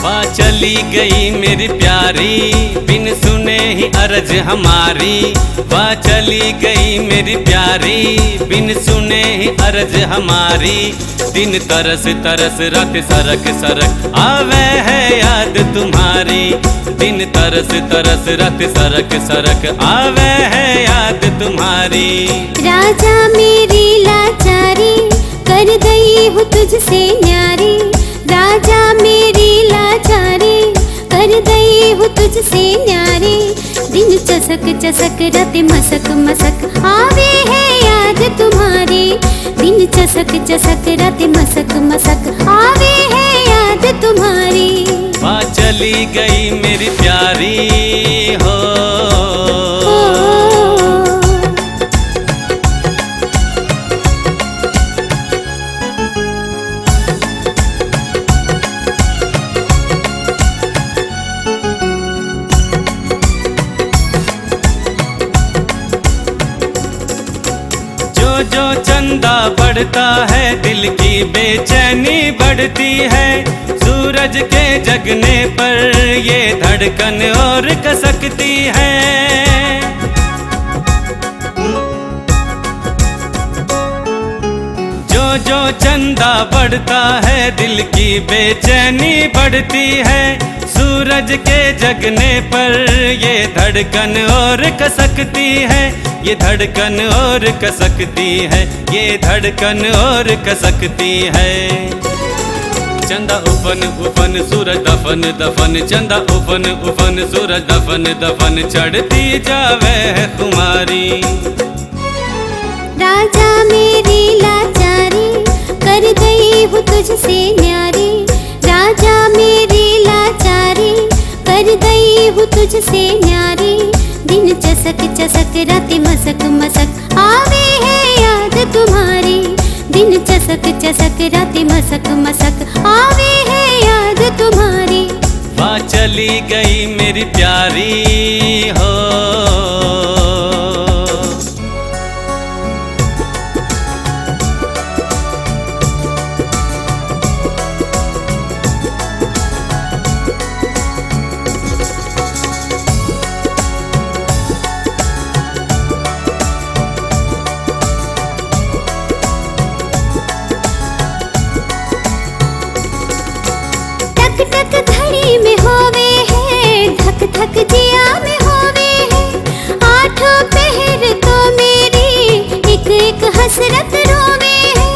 वाह चली गई मेरी प्यारी, बिन सुने ही अर्ज हमारी। वाह चली गई मेरी प्यारी, बिन सुने ही अर्ज हमारी। दिन तरस तरस रात सरक सरक आवे है याद तुम्हारी। दिन तरस तरस रात सरक सरक आवे है याद तुम्हारी। राजा मेरी लाचारी कर गई हूँ तुझसे न्यारी। राजा मेरी लाचारी कर गई हूँ तुझसे न्यारी। दिन चसक चसक रात मसक मसक आवे है याद तुम्हारी। दिन चसक चसक रात मसक मसक आवे है याद तुम्हारी। वाह चली गई मेरी प्यारी हो। जो चंदा बढ़ता है दिल की बेचैनी बढ़ती है। सूरज के जगने पर ये धड़कन और कसकती है। जो चंदा बढ़ता है दिल की बेचैनी बढ़ती है। सूरज के जगने पर ये धड़कन और कसकती है। ये धड़कन और कसकती है। ये धड़कन और कसकती है। चंदा उफन उफन सूरज दफन दफन। चंदा उफन उफन सूरज दफन दफन। चढ़ती जावे है खुमारी। राजा मेरी लाचारी कर गई हूँ तुझसे न्यारी। राजा मेरी लाचारी कर गई हूँ तुझसे न्यारी। दिन चसक चसक रात मसक मसक आवे है याद तुम्हारी। दिन चसक चसक रात मसक मसक आवे है याद तुम्हारी। वाह चली गई मेरी प्यारी हो। टक घड़ी में होवे है धक धक जिया में होवे है। आठों पहर तो मेरी एक एक हसरत रोवे है।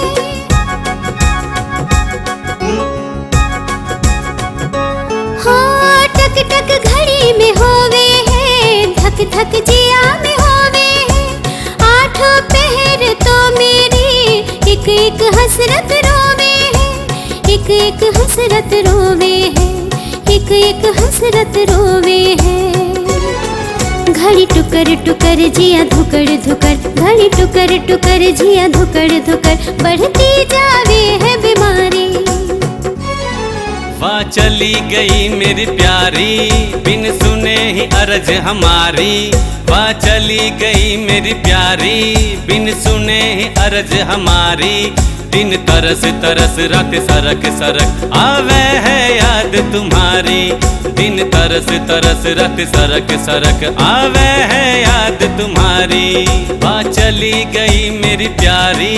हो टक टक घड़ी में होवे है धक धक जिया में होवे है। आठों पहर तो मेरी एक एक हसरत रोवे है। एक एक हसरत रोवे है। एक एक हसरत रोवे है। घड़ी टुकर टुकर जिया धुकर धुकर। घड़ी टुकर टुकर जिया धुकर धुकर। बढ़ती जावे है बीमारी। वाह चली गई मेरी प्यारी, बिन सुने ही अर्ज हमारी। वाह चली गई मेरी प्यारी, बिन सुने ही अर्ज हमारी। दिन तरस तरस रात सरक सरक आवे है याद तुम्हारी। दिन तरस तरस रात सरक सरक आवे है याद तुम्हारी। वाह चली गई मेरी प्यारी